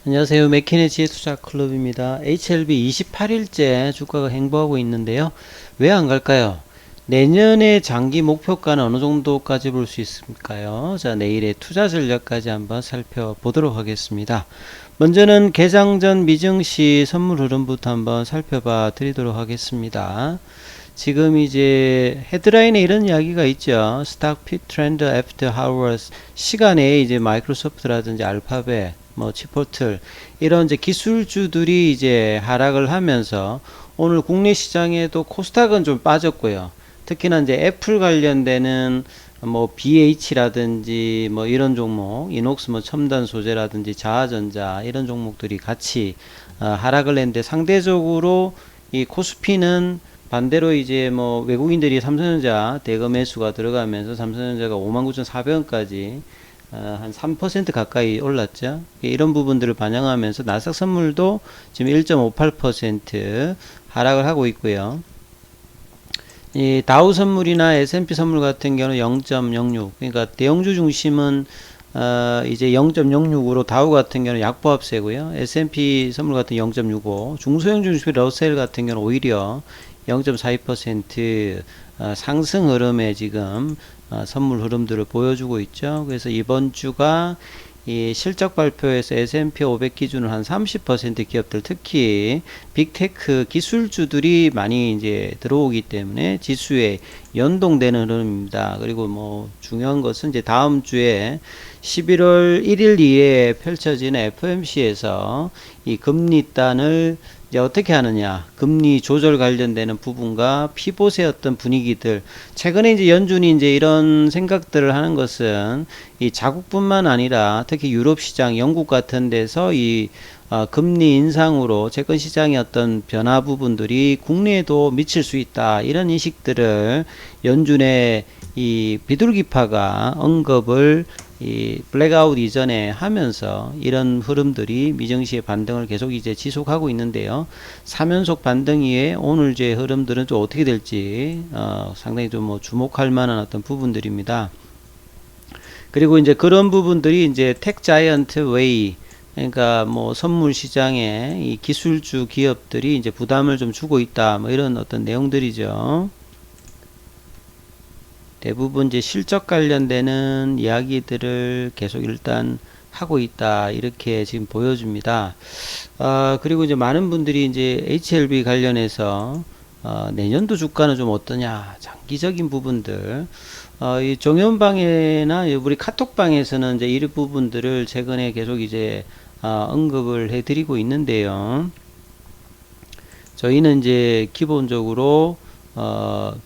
안녕하세요. 맥키네지의 투자클럽입니다. HLB 28일째 주가가 횡보하고 있는데요. 왜 안 갈까요? 내년의 장기 목표가는 어느 정도까지 볼 수 있을까요? 자, 내일의 투자 전략까지 한번 살펴보도록 하겠습니다. 먼저는 개장 전 미증시 선물 흐름부터 한번 살펴봐 드리도록 하겠습니다. 지금 이제 헤드라인에 이런 이야기가 있죠. Stock Peak Trend After Hours. 시간에 이제 마이크로소프트라든지 알파벳, 뭐 치포틀 이런 이제 기술주들이 이제 하락을 하면서 오늘 국내 시장에도 코스닥은 좀 빠졌고요. 특히나 이제 애플 관련되는 뭐 BH라든지 뭐 이런 종목, 이녹스 뭐 첨단 소재라든지 자화전자 이런 종목들이 같이 하락을 했는데 상대적으로 이 코스피는 반대로 이제 뭐 외국인들이 삼성전자 대거 매수가 들어가면서 삼성전자가 59,400원까지 한 3% 가까이 올랐죠. 이런 부분들을 반영하면서 나스닥 선물도 지금 1.58% 하락을 하고 있고요. 이 다우 선물이나 S&P 선물 같은 경우는 0.06, 그러니까 대형주 중심은 이제 0.06으로 다우 같은 경우는 약보합세고요. S&P 선물 같은 0.65, 중소형 중심 러셀 같은 경우는 오히려 0.42% 상승 흐름에 지금 선물 흐름들을 보여주고 있죠. 그래서 이번 주가 이 실적 발표에서 S&P 500 기준으로 한 30% 기업들, 특히 빅테크 기술주들이 많이 이제 들어오기 때문에 지수에 연동되는 흐름입니다. 그리고 뭐 중요한 것은 이제 다음 주에 11월 1일 이에 펼쳐지는 FOMC에서 이 금리단을 이제 어떻게 하느냐, 금리 조절 관련되는 부분과 피봇의 어떤 분위기들, 최근에 이제 연준이 이제 이런 생각들을 하는 것은 이 자국뿐만 아니라 특히 유럽 시장, 영국 같은 데서 이 금리 인상으로 채권 시장의 어떤 변화 부분들이 국내에도 미칠 수 있다, 이런 인식들을 연준의 이 비둘기파가 언급을 이 블랙아웃 이전에 하면서 이런 흐름들이 미증시의 반등을 계속 이제 지속하고 있는데요. 3연속 반등 이후에 오늘 제 흐름들은 좀 어떻게 될지 상당히 좀 뭐 주목할 만한 어떤 부분들입니다. 그리고 이제 그런 부분들이 이제 텍 자이언트 웨이, 그러니까 뭐 선물 시장에 이 기술주 기업들이 이제 부담을 좀 주고 있다, 뭐 이런 어떤 내용들이죠. 대부분 이제 실적 관련되는 이야기들을 계속 일단 하고 있다, 이렇게 지금 보여줍니다. 그리고 이제 많은 분들이 이제 HLB 관련해서 내년도 주가는 좀 어떠냐, 장기적인 부분들, 이 종연방에나 우리 카톡방에서는 이제 이 부분들을 최근에 계속 이제 언급을 해드리고 있는데요. 저희는 이제 기본적으로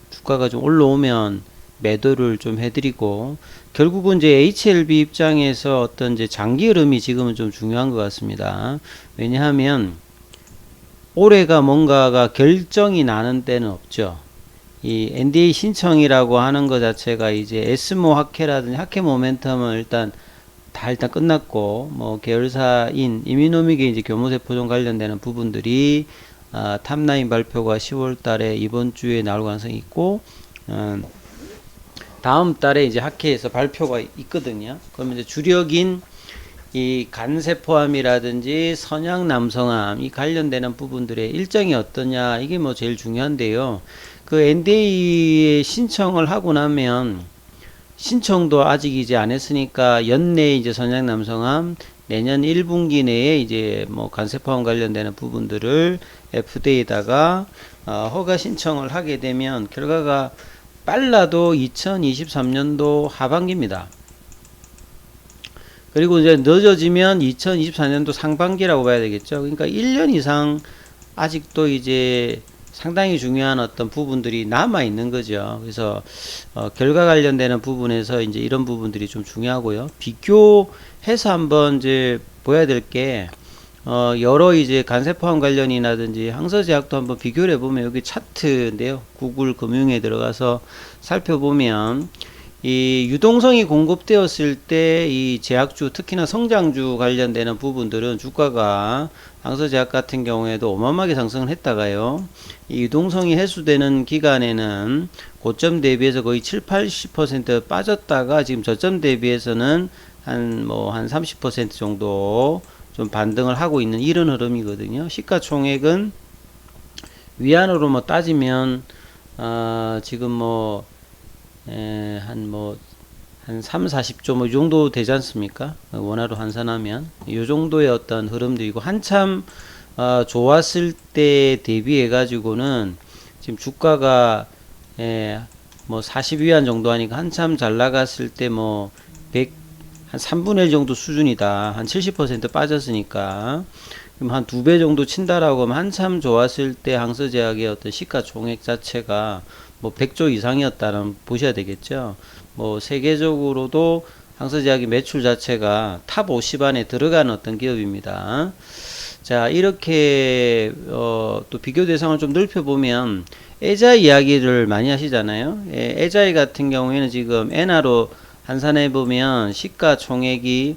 주가가 좀 올라오면 매도를 좀 해드리고, 결국은 이제 HLB 입장에서 어떤 이제 장기 흐름이 지금은 좀 중요한 것 같습니다. 왜냐하면 올해가 뭔가가 결정이 나는 때는 없죠. 이 NDA 신청이라고 하는 것 자체가 이제 에스모 학회라든지 학회 모멘텀은 일단 끝났고, 뭐 계열사인 이미노믹의 이제 교모세포종 관련되는 부분들이 탑라인 발표가 10월 달에 이번 주에 나올 가능성이 있고, 다음 달에 이제 학회에서 발표가 있거든요. 그러면 이제 주력인 이 간세포암이라든지 선양남성암 이 관련되는 부분들의 일정이 어떠냐, 이게 뭐 제일 중요한데요. 그 NDA 신청을 하고 나면, 신청도 아직 이제 안 했으니까 연내에 이제 선양남성암, 내년 1분기 내에 이제 뭐 간세포암 관련되는 부분들을 FDA에다가 허가 신청을 하게 되면 결과가 빨라도 2023년도 하반기입니다. 그리고 이제 늦어지면 2024년도 상반기라고 봐야 되겠죠. 그러니까 1년 이상 아직도 이제 상당히 중요한 어떤 부분들이 남아 있는 거죠. 그래서 결과 관련되는 부분에서 이제 이런 부분들이 좀 중요하고요. 비교해서 한번 이제 보여야 될 게, 여러 이제 간세포암 관련이라든지 항서제약도 한번 비교를 해보면, 여기 차트인데요. 구글 금융에 들어가서 살펴보면 이 유동성이 공급되었을 때 이 제약주, 특히나 성장주 관련되는 부분들은 주가가 항서제약 같은 경우에도 어마어마하게 상승을 했다가요, 이 유동성이 해소되는 기간에는 고점 대비해서 거의 7~80% 빠졌다가 지금 저점 대비해서는 한 30% 정도 좀 반등을 하고 있는 이런 흐름이거든요. 시가총액은 위안으로 뭐 따지면 지금 한 3, 40조 뭐 이 정도 되지 않습니까? 원화로 환산하면 이 정도의 어떤 흐름들이고, 한참 좋았을 때 대비해 가지고는 지금 주가가 뭐 40위안 정도 하니까 한참 잘 나갔을 때 뭐 100, 한 3분의 1 정도 수준이다. 한 70% 빠졌으니까. 그럼 한 2배 정도 친다라고 하면 한참 좋았을 때 항서제약의 어떤 시가총액 자체가 뭐 100조 이상이었다는 보셔야 되겠죠. 뭐 세계적으로도 항서제약의 매출 자체가 탑 50 안에 들어가는 어떤 기업입니다. 자, 이렇게 또 비교 대상을 좀 넓혀보면 에자이 이야기를 많이 하시잖아요. 에자이 같은 경우에는 지금 엔화로 환산해 보면 시가총액이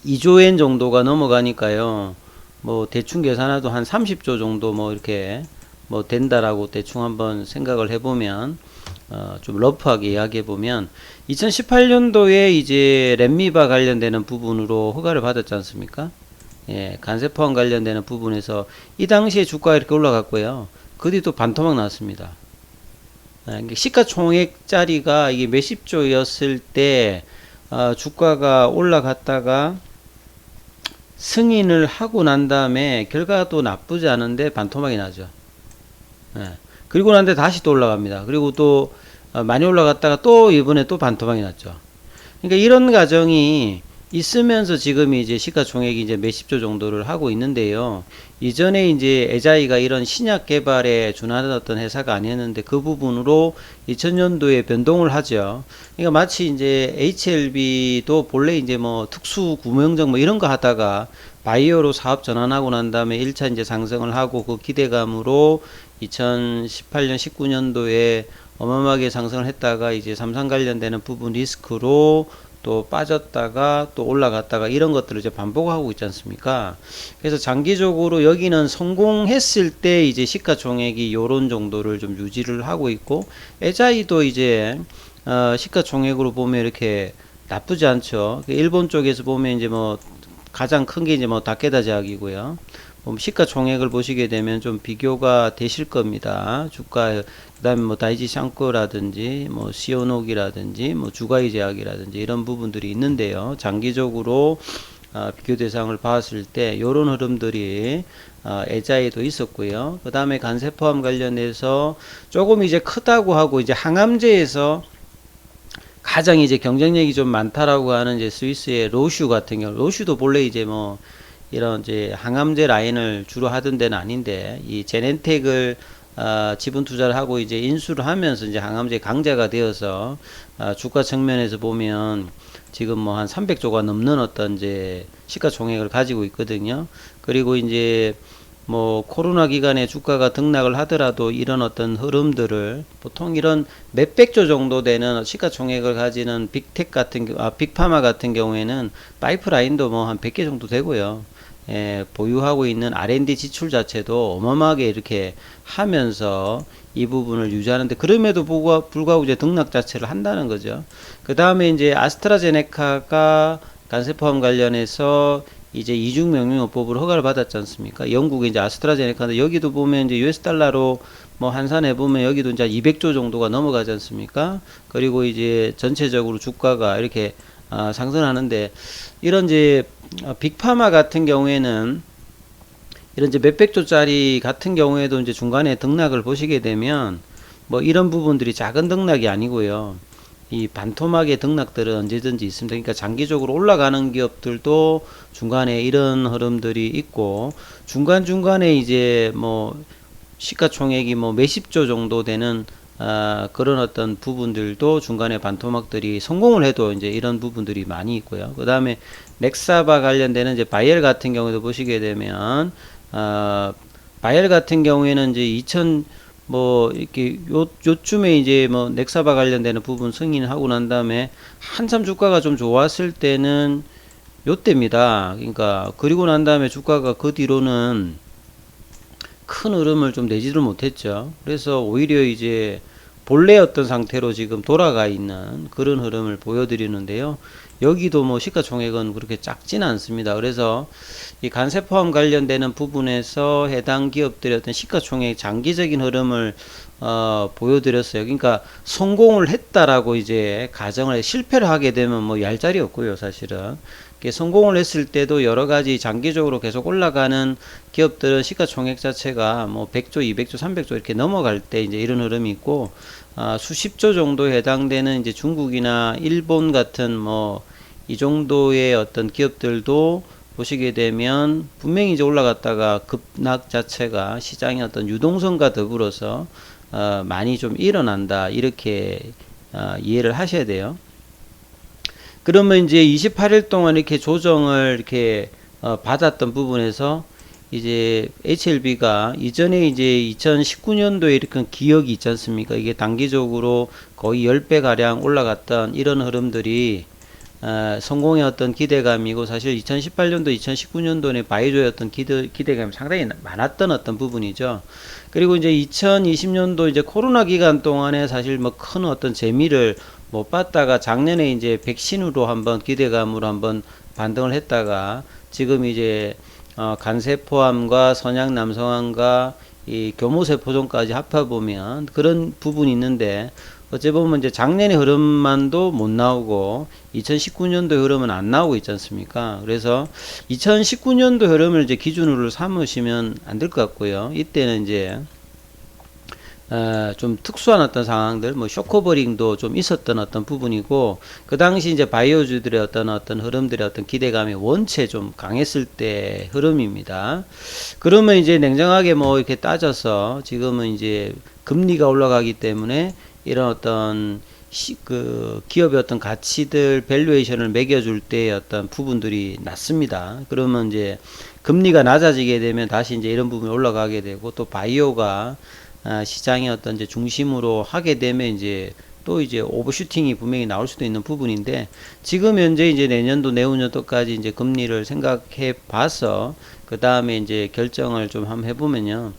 2조엔 정도가 넘어가니까요. 뭐 대충 계산해도 한 30조 정도 뭐 이렇게 뭐 된다라고 대충 한번 생각을 해보면 좀 러프하게 이야기해 보면 2018년도에 이제 램미바 관련되는 부분으로 허가를 받았지 않습니까? 예, 간세포함 관련되는 부분에서 이 당시에 주가가 이렇게 올라갔고요. 그 뒤 또 반토막 났습니다. 시가총액짜리가 이게 몇십 조였을 때 주가가 올라갔다가 승인을 하고 난 다음에 결과도 나쁘지 않은데 반토막이 나죠. 예. 그리고 난 다음에 다시 또 올라갑니다. 그리고 또 많이 올라갔다가 또 이번에 또 반토막이 났죠. 그러니까 이런 과정이 있으면서 지금 이제 시가총액이 이제 몇십 조 정도를 하고 있는데요. 이전에 이제 에자이가 이런 신약 개발에 준하는 어떤 회사가 아니었는데 그 부분으로 2000년도에 변동을 하죠. 그러니까 마치 이제 HLB도 본래 이제 뭐 특수 구명정 뭐 이런 거 하다가 바이오로 사업 전환하고 난 다음에 1차 이제 상승을 하고 그 기대감으로 2018년 19년도에 어마어마하게 상승을 했다가 이제 삼성 관련되는 부분 리스크로 또 빠졌다가 또 올라갔다가 이런 것들을 이제 반복하고 있지 않습니까? 그래서 장기적으로 여기는 성공했을 때 이제 시가총액이 요런 정도를 좀 유지를 하고 있고, 에자이도 이제 시가총액으로 보면 이렇게 나쁘지 않죠. 일본 쪽에서 보면 이제 뭐 가장 큰 게 이제 뭐 다케다 제약이고요. 시가총액을 보시게 되면 좀 비교가 되실 겁니다. 주가, 그 다음에 뭐 다이지 샹코라든지 뭐 시오녹이라든지 뭐 주가이 제약이라든지 이런 부분들이 있는데요. 장기적으로 비교 대상을 봤을 때 요런 흐름들이 에자에도 있었고요. 그 다음에 간세포함 관련해서 조금 이제 크다고 하고, 이제 항암제에서 가장 이제 경쟁력이 좀 많다라고 하는 이제 스위스의 로슈 같은 경우, 로슈도 본래 이제 뭐 이런 이제 항암제 라인을 주로 하던 데는 아닌데, 이 제넨텍을 지분 투자를 하고 이제 인수를 하면서 이제 항암제 강자가 되어서 주가 측면에서 보면 지금 뭐 한 300조가 넘는 어떤 이제 시가총액을 가지고 있거든요. 그리고 이제 뭐 코로나 기간에 주가가 등락을 하더라도 이런 어떤 흐름들을 보통 이런 몇백 조 정도 되는 시가총액을 가지는 빅텍 같은 빅파마 같은 경우에는 파이프라인도 뭐 한 100개 정도 되고요. 보유하고 있는 R&D 지출 자체도 어마어마하게 이렇게 하면서 이 부분을 유지하는데, 그럼에도 불구하고 이제 등락 자체를 한다는 거죠. 그 다음에 이제 아스트라제네카가 간세포함 관련해서 이제 이중 명령요법으로 허가를 받았지 않습니까? 영국의 이제 아스트라제네카인데, 여기도 보면 이제 US 달러로 뭐 환산해 보면 여기도 이제 200조 정도가 넘어가지 않습니까? 그리고 이제 전체적으로 주가가 이렇게 상승하는데, 이런 이제 빅파마 같은 경우에는 이런 이제 몇백 조짜리 같은 경우에도 이제 중간에 등락을 보시게 되면 뭐 이런 부분들이 작은 등락이 아니고요. 이 반토막의 등락들은 언제든지 있습니다. 그러니까 장기적으로 올라가는 기업들도 중간에 이런 흐름들이 있고, 중간중간에 이제 뭐 시가총액이 뭐 몇십 조 정도 되는 그런 어떤 부분들도 중간에 반토막들이 성공을 해도 이제 이런 부분들이 많이 있고요. 그 다음에 넥사바 관련되는 이제 바이엘 같은 경우도 보시게 되면 바이엘 같은 경우에는 이제 2000 뭐 이렇게 요쯤에 이제 뭐 넥사바 관련되는 부분 승인하고 난 다음에 한참 주가가 좀 좋았을 때는 요때입니다. 그러니까 그리고 난 다음에 주가가 그 뒤로는 큰 흐름을 좀 내지를 못했죠. 그래서 오히려 이제 본래 어떤 상태로 지금 돌아가 있는 그런 흐름을 보여드리는데요. 여기도 뭐 시가총액은 그렇게 작지는 않습니다. 그래서 이 간세포함 관련되는 부분에서 해당 기업들의 어떤 시가총액 장기적인 흐름을 보여드렸어요. 그러니까 성공을 했다라고 이제 가정을 실패를 하게 되면 뭐 얄짤이 없고요, 사실은. 성공을 했을 때도 여러 가지 장기적으로 계속 올라가는 기업들은 시가총액 자체가 뭐 100조, 200조, 300조 이렇게 넘어갈 때 이제 이런 흐름이 있고, 수십조 정도에 해당되는 이제 중국이나 일본 같은 뭐 이 정도의 어떤 기업들도 보시게 되면 분명히 이제 올라갔다가 급락 자체가 시장의 어떤 유동성과 더불어서 많이 좀 일어난다, 이렇게 이해를 하셔야 돼요. 그러면 이제 28일 동안 이렇게 조정을 이렇게 받았던 부분에서 이제 HLB가 이전에 이제 2019년도에 이렇게 기억이 있지 않습니까? 이게 단기적으로 거의 10배 가량 올라갔던 이런 흐름들이 성공의 어떤 기대감이고, 사실 2018년도, 2019년도에 바이오의 어떤 기대감이 상당히 많았던 어떤 부분이죠. 그리고 이제 2020년도 이제 코로나 기간 동안에 사실 뭐 큰 어떤 재미를 못 봤다가 작년에 이제 백신으로 한번 기대감으로 한번 반등을 했다가 지금 이제 간세포암과 선양남성암과 이 교무세포종까지 합해보면 그런 부분이 있는데, 어째 보면 이제 작년의 흐름만도 못 나오고 2019년도 흐름은 안 나오고 있지 않습니까? 그래서 2019년도 흐름을 이제 기준으로 삼으시면 안 될 것 같고요. 이때는 이제 좀 특수한 어떤 상황들, 뭐 쇼커버링도 좀 있었던 어떤 부분이고, 그 당시 이제 바이오주들의 어떤 흐름들의 어떤 기대감이 원체 좀 강했을 때 흐름입니다. 그러면 이제 냉정하게 뭐 이렇게 따져서 지금은 이제 금리가 올라가기 때문에 이런 어떤 기업의 어떤 가치들 밸류에이션을 매겨줄 때 어떤 부분들이 낮습니다. 그러면 이제 금리가 낮아지게 되면 다시 이제 이런 부분이 올라가게 되고, 또 바이오가 시장의 어떤 이제 중심으로 하게 되면 이제 또 이제 오버슈팅이 분명히 나올 수도 있는 부분인데, 지금 현재 이제 내년도 내후년도까지 이제 금리를 생각해 봐서 그 다음에 이제 결정을 좀 한번 해보면요.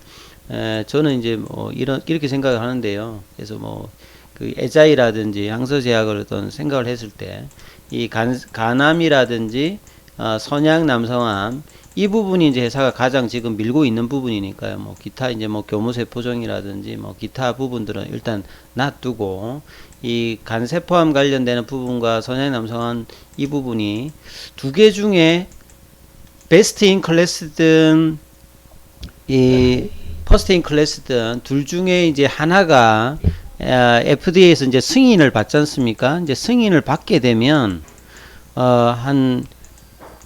저는 이제 뭐 이렇게 생각을 하는데요. 그래서 뭐 그 에자이라든지 항서제약을 어떤 생각을 했을 때 이 간암이라든지 선양 남성암, 이 부분이 이제 회사가 가장 지금 밀고 있는 부분이니까요. 뭐 기타 이제 뭐 교무세포종이라든지 뭐 기타 부분들은 일단 놔두고, 이 간세포암 관련되는 부분과 선양 남성암 이 부분이 두 개 중에 베스트 인 클래스든 이 퍼스트 인 클래스든 둘 중에 이제 하나가 FDA에서 이제 승인을 받지 않습니까? 이제 승인을 받게 되면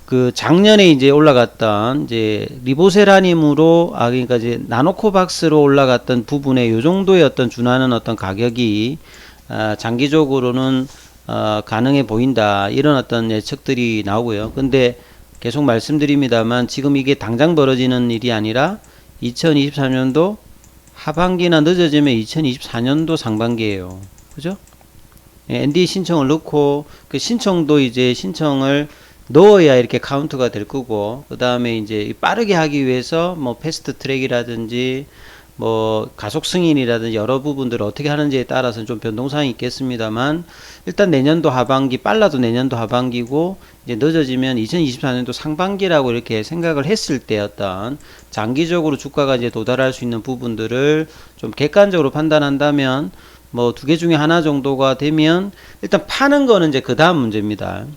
그 작년에 이제 올라갔던 이제 리보세라님으로 그러니까 이제 나노코박스로 올라갔던 부분에 요 정도의 어떤 준하는 어떤 가격이 장기적으로는 가능해 보인다, 이런 어떤 예측들이 나오고요. 근데 계속 말씀드립니다만 지금 이게 당장 벌어지는 일이 아니라 2023년도 하반기나 늦어지면 2024년도 상반기예요. 그죠? NDA 신청을 넣고, 그 신청도 이제 신청을 넣어야 이렇게 카운트가 될 거고, 그 다음에 이제 빠르게 하기 위해서 뭐 패스트 트랙이라든지 뭐 가속 승인이라든지 여러 부분들을 어떻게 하는지에 따라서는 좀 변동사항이 있겠습니다만, 일단 내년도 하반기, 빨라도 내년도 하반기고 이제 늦어지면 2024년도 상반기라고 이렇게 생각을 했을 때 어떤 장기적으로 주가가 이제 도달할 수 있는 부분들을 좀 객관적으로 판단한다면 뭐 두 개 중에 하나 정도가 되면, 일단 파는 거는 이제 그 다음 문제입니다.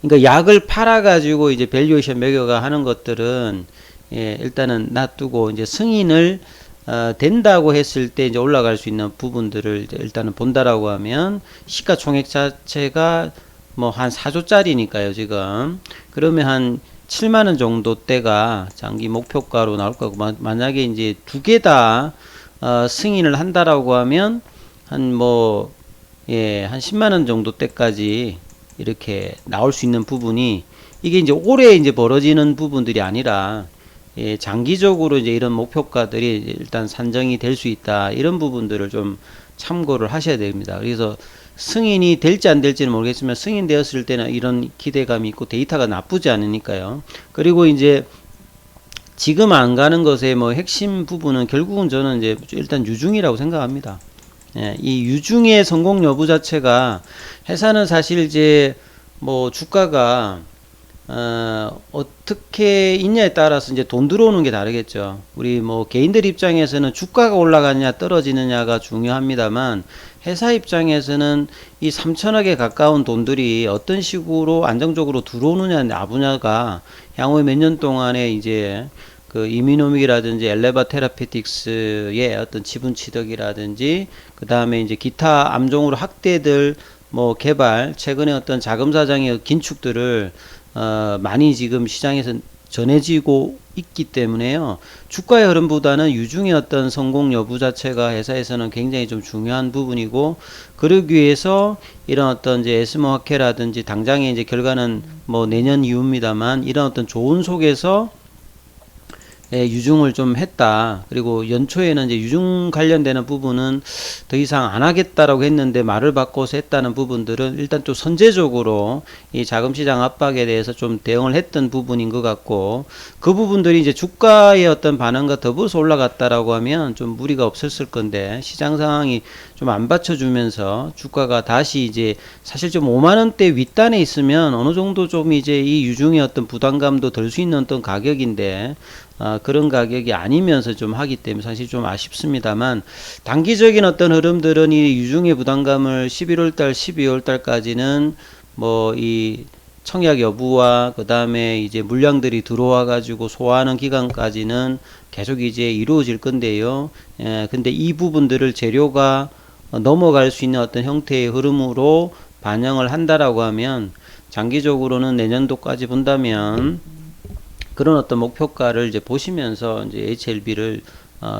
그러니까 약을 팔아 가지고 이제 밸류에이션 매겨가 하는 것들은 일단은 놔두고, 이제 승인을 된다고 했을 때 이제 올라갈 수 있는 부분들을 이제 일단은 본다라고 하면, 시가총액 자체가 뭐 한 4조짜리니까요 지금. 그러면 한 7만원 정도 대가 장기 목표가로 나올 거고, 만약에 이제 두 개 다 승인을 한다라고 하면 한 뭐 한 10만원 정도 대까지 이렇게 나올 수 있는 부분이, 이게 이제 올해 이제 벌어지는 부분들이 아니라 장기적으로 이제 이런 목표가들이 일단 산정이 될 수 있다, 이런 부분들을 좀 참고를 하셔야 됩니다. 그래서 승인이 될지 안 될지는 모르겠지만 승인되었을 때는 이런 기대감이 있고 데이터가 나쁘지 않으니까요. 그리고 이제 지금 안 가는 것의 뭐 핵심 부분은 결국은 저는 이제 일단 유중이라고 생각합니다. 예, 이 유중의 성공 여부 자체가 회사는 사실 이제 뭐 주가가 어떻게 있냐에 따라서 이제 돈 들어오는 게 다르겠죠. 우리 뭐 개인들 입장에서는 주가가 올라가느냐 떨어지느냐가 중요합니다만 회사 입장에서는 이 3천억에 가까운 돈들이 어떤 식으로 안정적으로 들어오느냐 나부냐가 향후에 몇 년 동안에 이제 그 이미노믹이라든지 엘레바 테라피틱스의 어떤 지분 취득이라든지 그 다음에 이제 기타 암종으로 확대될 뭐 개발 최근에 어떤 자금 사장의 긴축들을 많이 지금 시장에서 전해지고 있기 때문에요. 주가의 흐름보다는 유중의 어떤 성공 여부 자체가 회사에서는 굉장히 좀 중요한 부분이고, 그러기 위해서 이런 어떤 이제 에스모학회라든지 당장의 이제 결과는 뭐 내년 이후입니다만 이런 어떤 조언 속에서 유중을 좀 했다. 그리고 연초에는 이제 유중 관련되는 부분은 더 이상 안 하겠다라고 했는데 말을 바꿔서 했다는 부분들은 일단 좀 선제적으로 이 자금시장 압박에 대해서 좀 대응을 했던 부분인 것 같고, 그 부분들이 이제 주가의 어떤 반응과 더불어서 올라갔다라고 하면 좀 무리가 없었을 건데, 시장 상황이 좀 안 받쳐주면서 주가가 다시 이제 사실 좀 5만원대 윗단에 있으면 어느 정도 좀 이제 이 유중의 어떤 부담감도 덜 수 있는 어떤 가격인데, 그런 가격이 아니면서 좀 하기 때문에 사실 좀 아쉽습니다만, 단기적인 어떤 흐름들은 이 유중의 부담감을 11월달, 12월달까지는 뭐 이 청약 여부와 그 다음에 이제 물량들이 들어와 가지고 소화하는 기간까지는 계속 이제 이루어질 건데요. 근데 이 부분들을 재료가 넘어갈 수 있는 어떤 형태의 흐름으로 반영을 한다라고 하면 장기적으로는 내년도까지 본다면 그런 어떤 목표가를 이제 보시면서 이제 HLB를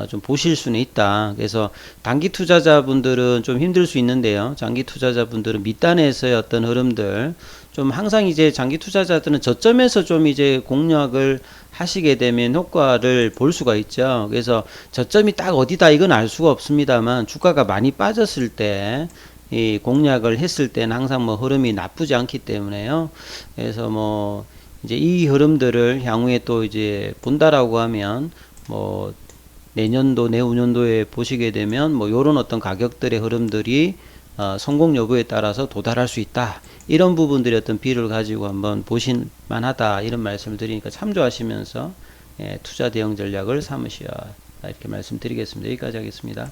좀 보실 수는 있다. 그래서 단기 투자자분들은 좀 힘들 수 있는데요. 장기 투자자분들은 밑단에서의 어떤 흐름들 좀 항상 이제 장기 투자자들은 저점에서 좀 이제 공략을 하시게 되면 효과를 볼 수가 있죠. 그래서 저점이 딱 어디다 이건 알 수가 없습니다만 주가가 많이 빠졌을 때 이 공략을 했을 때는 항상 뭐 흐름이 나쁘지 않기 때문에요. 그래서 뭐 이제 이 흐름들을 향후에 또 이제 본다라고 하면 뭐 내년도 내후년도에 보시게 되면 뭐 요런 어떤 가격들의 흐름들이 성공 여부에 따라서 도달할 수 있다. 이런 부분들이 어떤 비를 가지고 한번 보실 만하다. 이런 말씀을 드리니까 참조하시면서 투자 대응 전략을 삼으셔야 이렇게 말씀드리겠습니다. 여기까지 하겠습니다.